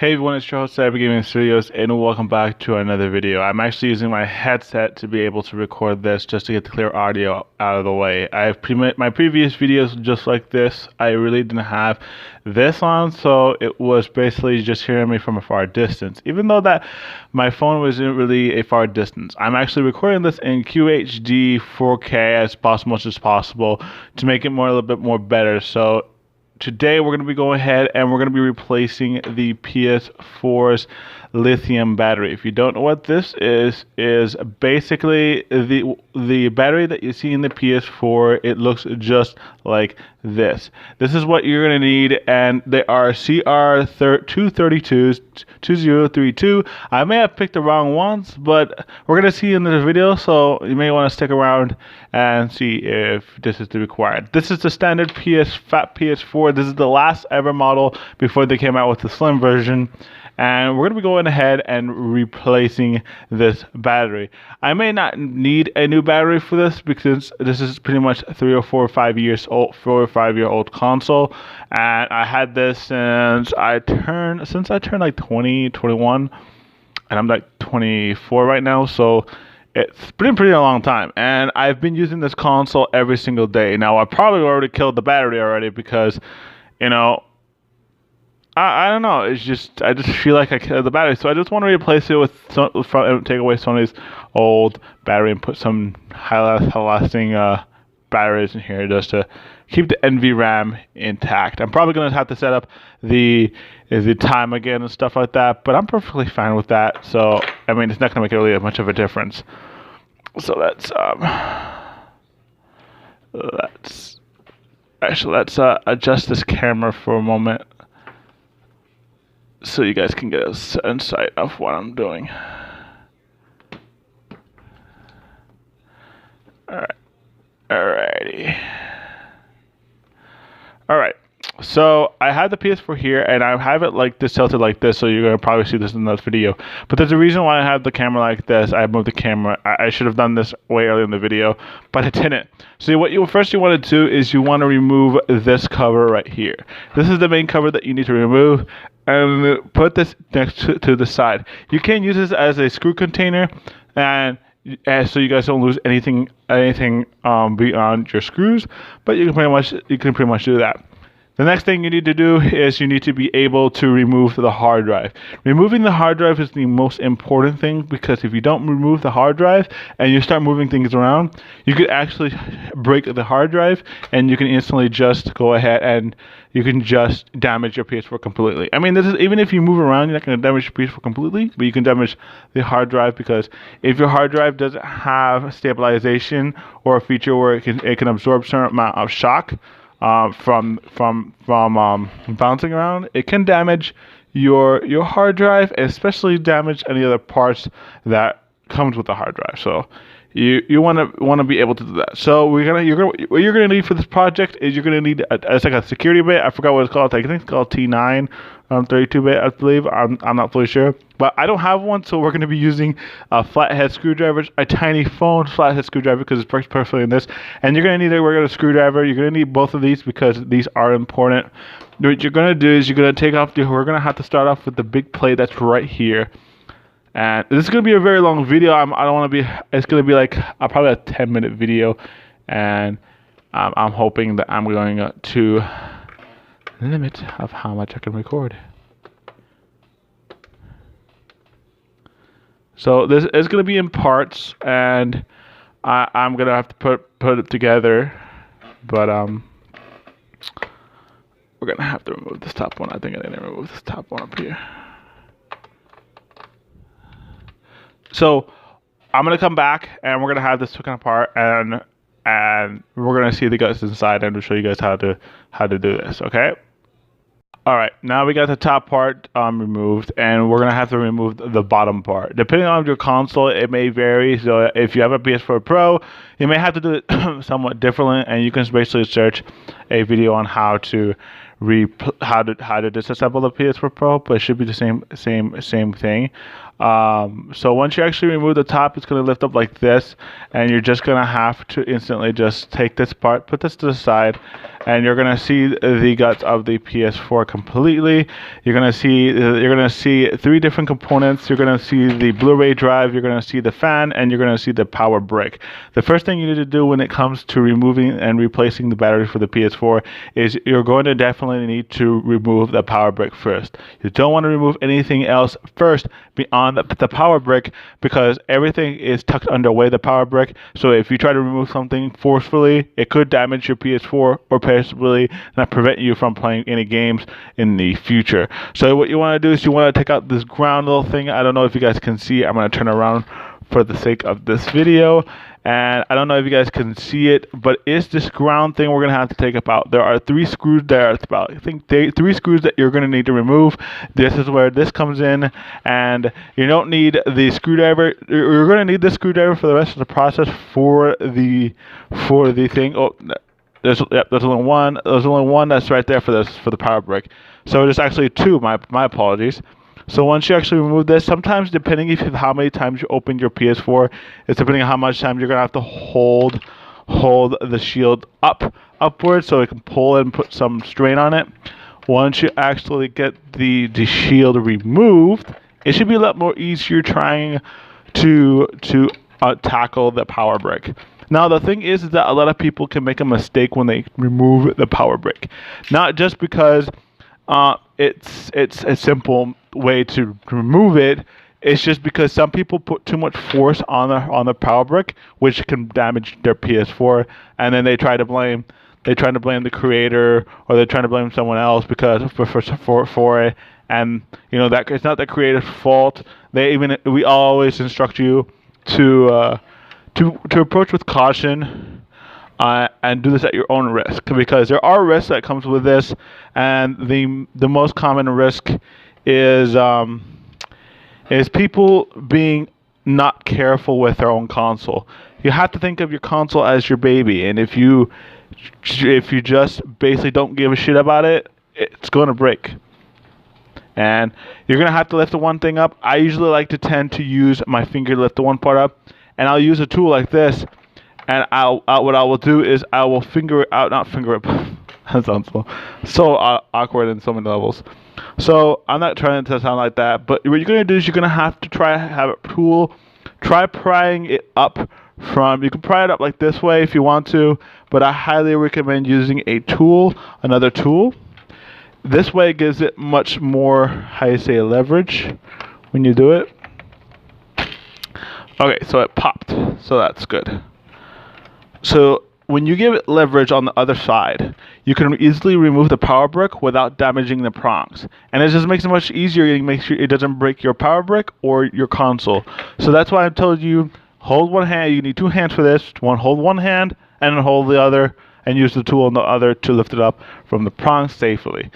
Hey everyone, it's your host Cyber Gaming Studios, and welcome back to another video. I'm actually using my headset to be able to record this just to get the clear audio out of the way. My previous videos just like this, I really didn't have this on, so it was basically just hearing me from a far distance. Even though that my phone wasn't really a far distance, I'm actually recording this in QHD 4K as much as possible to make it a little bit more better. So today we're going to be going ahead and we're going to be replacing the PS4's lithium battery. If you don't know what this is basically the battery that you see in the PS4. It looks just like this. This is what you're going to need, and they are CR2032 2032. I may have picked the wrong ones, but we're going to see in this video, so you may want to stick around and see if this is the required. This is the standard PS4. This is the last ever model before they came out with the slim version. And we're going to be going ahead and replacing this battery. I may not need a new battery for this because this is pretty much 3 or 4 or 5 years old, 4 or 5 year old console, and I had this since I turned like 20, 21, and I'm like 24 right now. So it's been pretty a long time, and I've been using this console every single day. Now I probably already killed the battery already because, you know, I don't know. I just feel like I killed the battery, so I just want to replace it with take away Sony's old battery and put some high-lasting batteries in here just to keep the NVRAM intact. I'm probably gonna have to set up the time again and stuff like that, but I'm perfectly fine with that. So I mean, it's not gonna make really much of a difference. So let's adjust this camera for a moment, so you guys can get a insight of what I'm doing. Alrighty. Alright. So I have the PS4 here, and I have it like this, tilted like this, so you're gonna probably see this in this video. But there's a reason why I have the camera like this. I moved the camera. I should have done this way earlier in the video, but I didn't. So what you first want to do is you want to remove this cover right here. This is the main cover that you need to remove, and put this next to the side. You can use this as a screw container, and so you guys don't lose anything beyond your screws. But you can pretty much do that. The next thing you need to do is you need to be able to remove the hard drive. Removing the hard drive is the most important thing, because if you don't remove the hard drive and you start moving things around, you could actually break the hard drive, and you can instantly just go ahead and you can just damage your PS4 completely. I mean, this is even if you move around, you're not going to damage your PS4 completely, but you can damage the hard drive, because if your hard drive doesn't have stabilization or a feature where it can absorb a certain amount of shock from bouncing around, it can damage your hard drive, and especially damage any other parts that comes with the hard drive. So you want to be able to do that. So what you're gonna need for this project is you're gonna need it's like a security bit. I forgot what it's called. I think it's called T9 32-bit, I believe. I'm not fully sure, but I don't have one, so we're going to be using a flathead screwdriver, a tiny phone flathead screwdriver, because it works perfectly in this. And you're going to need a regular screwdriver. You're going to need both of these because these are important. What you're going to do is you're going to take off we're going to have to start off with the big plate that's right here. And this is going to be a very long video. It's going to be like probably a 10-minute video, and I'm hoping that I'm going to limit of how much I can record. So this is going to be in parts, and I'm going to have to put it together, but we're going to have to remove this top one. I think I need to remove this top one up here. So I'm going to come back, and we're going to have this taken apart, and we're going to see the guts inside, and to show you guys how to do this, okay? All right, now we got the top part removed, and we're gonna have to remove the bottom part. Depending on your console, it may vary. So if you have a PS4 Pro, you may have to do it somewhat differently, and you can basically search a video on how to disassemble the PS4 Pro, but it should be the same thing. So once you actually remove the top, it's going to lift up like this, and you're just going to have to instantly just take this part, put this to the side, and you're going to see the guts of the PS4 completely. You're going to see 3 different components. You're going to see the Blu-ray drive, you're going to see the fan, and you're going to see the power brick. The first thing you need to do when it comes to removing and replacing the battery for the PS4 is you're going to definitely need to remove the power brick first. You don't want to remove anything else first beyond the power brick, because everything is tucked underway the power brick. So if you try to remove something forcefully, it could damage your PS4 or possibly not prevent you from playing any games in the future. So what you want to do is you want to take out this ground little thing. I don't know if you guys can see. I'm going to turn around for the sake of this video, and I don't know if you guys can see it, but it's this ground thing we're going to have to take out. There are 3 screws there. It's about, I think, 3 screws that you're going to need to remove. This is where this comes in, and you don't need the screwdriver. You're going to need this screwdriver for the rest of the process for the thing. Oh, there's only one. There's only one that's right there for the power brick. So there's actually 2. My apologies. So once you actually remove this, sometimes depending if how many times you open your PS4, it's depending on how much time you're gonna have to hold the shield upwards so it can pull and put some strain on it. Once you actually get the shield removed, it should be a lot more easier trying to tackle the power brick. Now the thing is that a lot of people can make a mistake when they remove the power brick, not just because it's a simple way to remove it. It's just because some people put too much force on the power brick, which can damage their PS4, and then they try to blame the creator, or they're trying to blame someone else because for it. And you know that it's not the creator's fault. We always instruct you to approach with caution. And do this at your own risk, because there are risks that comes with this, and the most common risk is people being not careful with their own console. You have to think of your console as your baby, and if you just basically don't give a shit about it, it's going to break. And you're going to have to lift the one thing up. I usually like to tend to use my finger to lift the one part up, and I'll use a tool like this. And what I will do is I will finger it out, not finger it. That sounds so awkward in so many levels. So I'm not trying to sound like that. But what you're going to do is you're going to have to have a tool. Try prying it up from. You can pry it up like this way if you want to, but I highly recommend using a tool, another tool. This way it gives it much more, leverage when you do it. Okay, so it popped. So that's good. So when you give it leverage on the other side, you can easily remove the power brick without damaging the prongs. And it just makes it much easier to make sure it doesn't break your power brick or your console. So that's why I told you, hold one hand. You need 2 hands for this. Hold one hand and then hold the other, and use the tool on the other to lift it up from the prongs safely.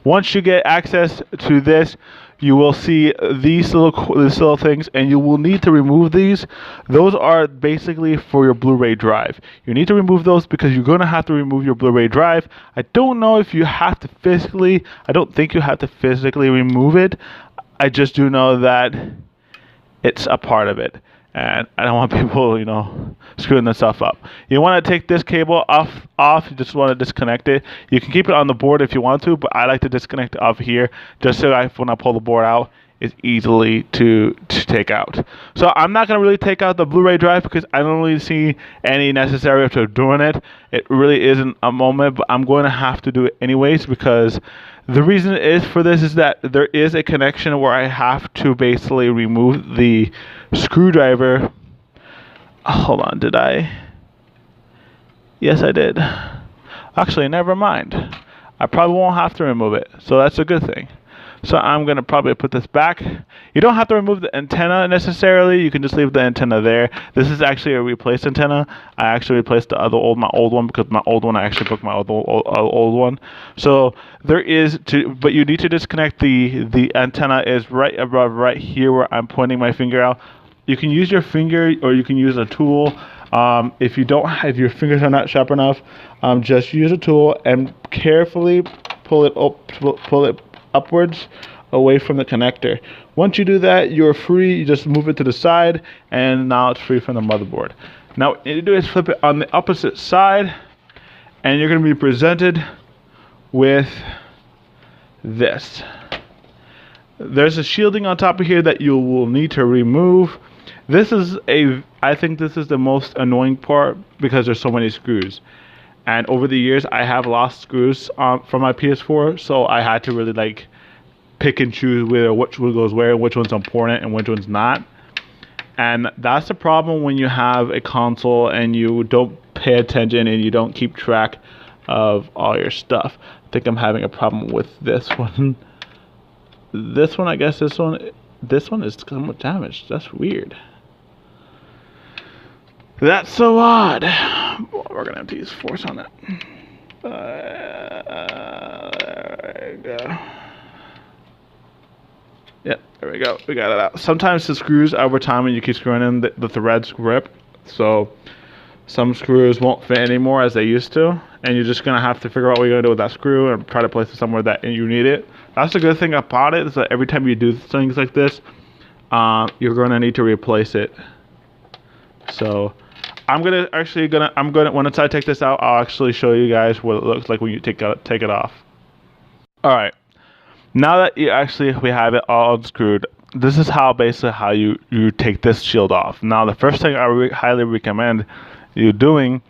Once you get access to this, you will see these little things, and you will need to remove these. Those are basically for your Blu-ray drive. You need to remove those because you're going to have to remove your Blu-ray drive. I don't know if you have to physically. I don't think you have to physically remove it. I just do know that it's a part of it. And I don't want people, screwing this stuff up. You want to take this cable off. You just want to disconnect it. You can keep it on the board if you want to, but I like to disconnect it off here, just so when I pull the board out, it's easily to take out. So I'm not going to really take out the Blu-ray drive because I don't really see any necessary to doing it. It really isn't a moment, but I'm going to have to do it anyways, because the reason for this is that there is a connection where I have to basically remove the screwdriver. Hold on, did I? Yes, I did. Actually, never mind. I probably won't have to remove it, so that's a good thing. So I'm going to probably put this back. You don't have to remove the antenna necessarily. You can just leave the antenna there. This is actually a replaced antenna. I actually replaced my old one because my old one, I actually broke my old one. So there is but you need to disconnect the antenna is right above right here where I'm pointing my finger out. You can use your finger or you can use a tool. If your fingers are not sharp enough, just use a tool and carefully pull it upwards away from the connector. Once you do that, you're free. You just move it to the side, and now it's free from the motherboard. Now what you need to do is flip it on the opposite side, and you're going to be presented with this. There's a shielding on top of here that you will need to remove. I think this is the most annoying part because there's so many screws. And over the years, I have lost screws from my PS4, so I had to really like pick and choose which one goes where, which one's important and which one's not. And that's the problem when you have a console and you don't pay attention and you don't keep track of all your stuff. I think I'm having a problem with this one. This one, I guess this one is somewhat damaged. That's weird. That's so odd. We're gonna have to use force on it. There we go. Yep, there we go. We got it out. Sometimes the screws over time, when you keep screwing in, the threads rip. So some screws won't fit anymore as they used to, and you're just gonna have to figure out what you're gonna do with that screw and try to place it somewhere that you need it. That's the good thing about it, is that every time you do things like this, you're gonna need to replace it. So once I take this out, I'll actually show you guys what it looks like when you take it off. All right, now that we have it all unscrewed, this is how you take this shield off. Now the first thing I highly recommend you doing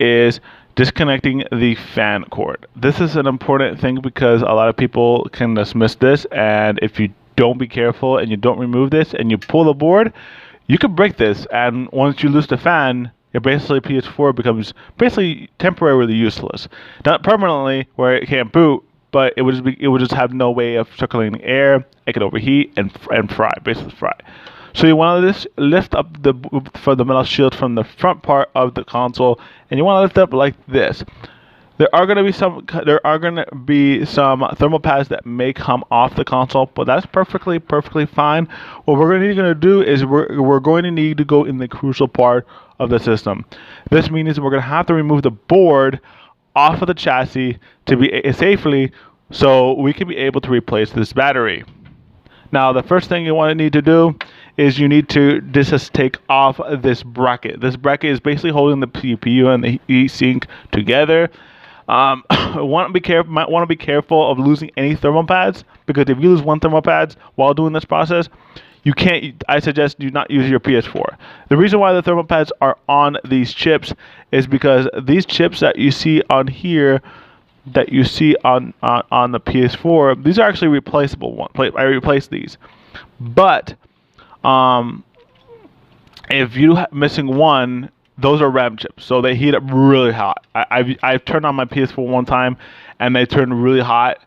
is disconnecting the fan cord. This is an important thing because a lot of people can dismiss this, and if you don't be careful and you don't remove this and you pull the board, you could break this, and once you lose the fan, PS4 becomes basically temporarily useless. Not permanently, where it can't boot, but it would just have no way of circulating air. It could overheat and basically fry. So you want to lift up the metal shield from the front part of the console, and you want to lift up like this. There are going to be some thermal pads that may come off the console, but that's perfectly fine. What we're going to do is we're going to need to go in the crucial part of the system. This means we're going to have to remove the board off of the chassis to be safely, so we can be able to replace this battery. Now, the first thing you need to do is you need to take off this bracket. This bracket is basically holding the CPU and the heatsink together. Might want to be careful of losing any thermal pads, because if you lose one thermal pads while doing this process, I suggest you not use your PS4. The reason why the thermal pads are on these chips is because these chips that you see on here, that you see on the PS4, these are actually replaceable ones. I replaced these, but if you're missing one, those are RAM chips, so they heat up really hot. I've turned on my PS4 one time, and they turned really hot,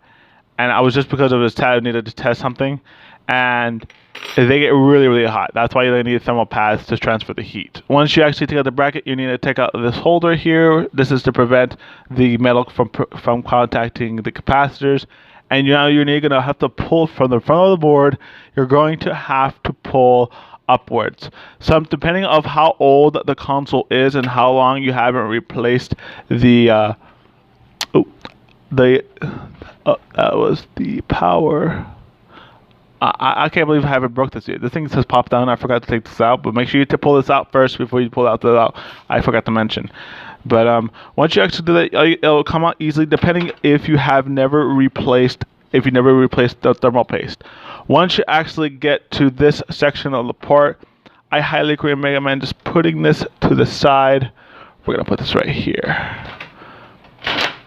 and I was just because of this test, I needed to test something, and they get really hot. That's why you need thermal pads to transfer the heat. Once you actually take out the bracket, you need to take out this holder here. This is to prevent the metal from contacting the capacitors. And now you're going to have to pull from the front of the board. You're going to have to pull upwards. Depending on how old the console is and how long you haven't replaced that was the power. I can't believe I haven't broke this yet. This thing says pop down. I forgot to take this out, but make sure you pull this out first before you pull out I forgot to mention. But once you actually do that, it'll come out easily, depending if you never replaced the thermal paste. Once you actually get to this section of the part, I highly recommend just putting this to the side. We're gonna put this right here.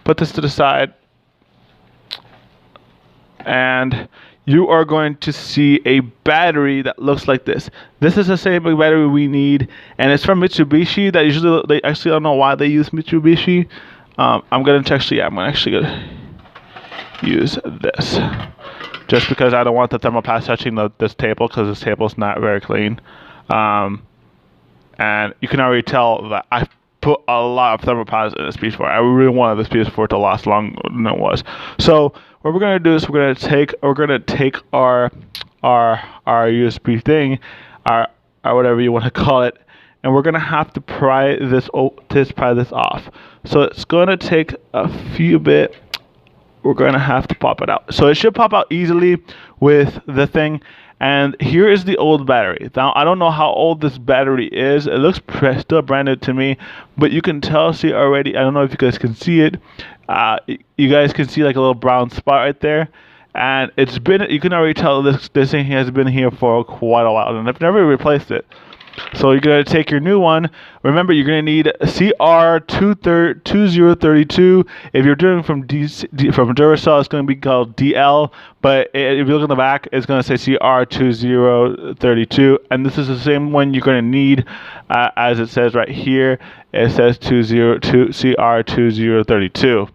Put this to the side, and you are going to see a battery that looks like this. This is the same battery we need, and it's from Mitsubishi. They actually don't know why they use Mitsubishi. I'm actually gonna use this, just because I don't want the thermal pads touching this table, because this table is not very clean. And you can already tell that I put a lot of thermal pads in this PS4. I really wanted this PS4 to last longer than it was. So what we're gonna do is we're gonna take our USB thing, our whatever you want to call it, and we're gonna have to pry this off. So it's gonna take a few bit we're going to have to pop it out. So it should pop out easily with the thing. And here is the old battery. Now, I don't know how old this battery is. It looks still brand new to me, but you can see already. I don't know if you guys can see it. You guys can see like a little brown spot right there. And it's been, you can already tell this thing has been here for quite a while, and I've never replaced it. So you're going to take your new one. Remember, you're going to need CR2032. If you're doing from Duracell, it's going to be called DL. But if you look on the back, it's going to say CR2032. And this is the same one you're going to need as it says right here. It says CR2032.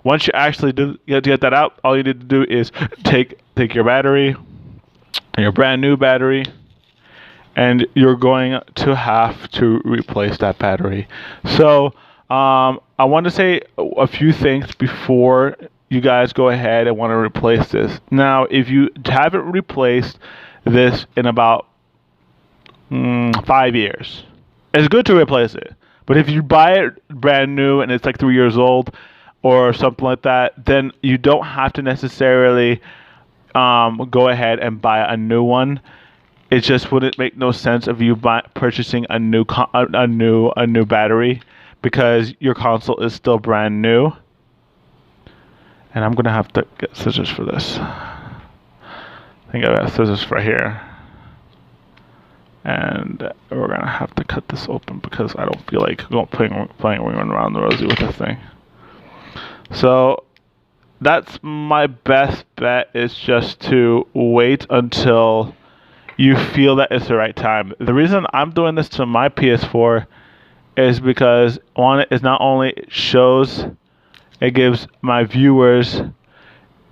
Once you actually get that out, all you need to do is take your battery, your brand new battery, and you're going to have to replace that battery. So I want to say a few things before you guys go ahead and want to replace this. Now, if you haven't replaced this in about 5 years, it's good to replace it. But if you buy it brand new and it's like 3 years old or something like that, then you don't have to necessarily go ahead and buy a new one. It just wouldn't make no sense of you purchasing a new battery, because your console is still brand new. And I'm gonna have to get scissors for this. I think I got scissors right here, and we're gonna have to cut this open because I don't feel like playing around the rosy with this thing. So that's my best bet, is just to wait until you feel that it's the right time. The reason I'm doing this to my PS4 is because one, it not only shows, it gives my viewers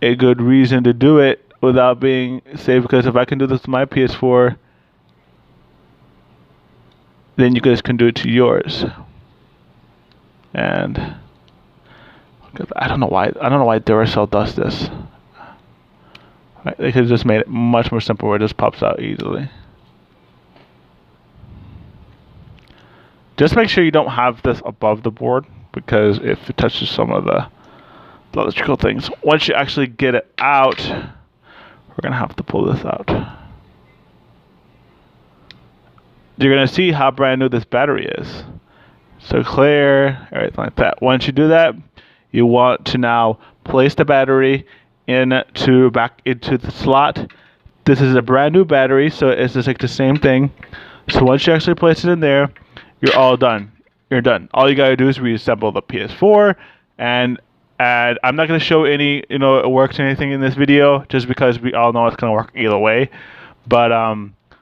a good reason to do it without being safe. Because if I can do this to my PS4, then you guys can do it to yours. And I don't know why Duracell does this. They could have just made it much more simple where it just pops out easily. Just make sure you don't have this above the board, because if it touches some of the electrical things, once you actually get it out, we're going to have to pull this out. You're going to see how brand new this battery is. So clear, everything like that. Once you do that, you want to now place the battery back into the slot. This is a brand new battery, so it's just like the same thing. So once you actually place it in there, you're all done. You're done. All you gotta do is reassemble the PS4, and I'm not gonna show any, it works or anything in this video, just because we all know it's gonna work either way. But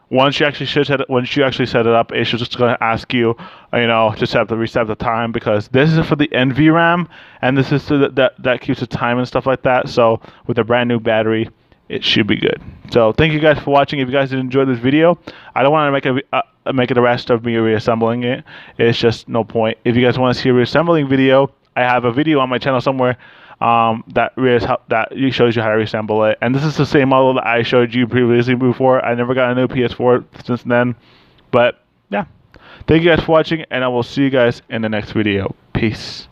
once you actually set it up, it's just gonna ask you, just have to reset the time, because this is for the NVRAM, and this is that keeps the time and stuff like that. So with a brand new battery, it should be good. So thank you guys for watching. If you guys did enjoy this video, I don't want to make it the rest of me reassembling it. It's just no point. If you guys want to see a reassembling video, I have a video on my channel somewhere that shows you how to reassemble it. And this is the same model that I showed you previously before. I never got a new PS4 since then. But yeah, thank you guys for watching, and I will see you guys in the next video. Peace.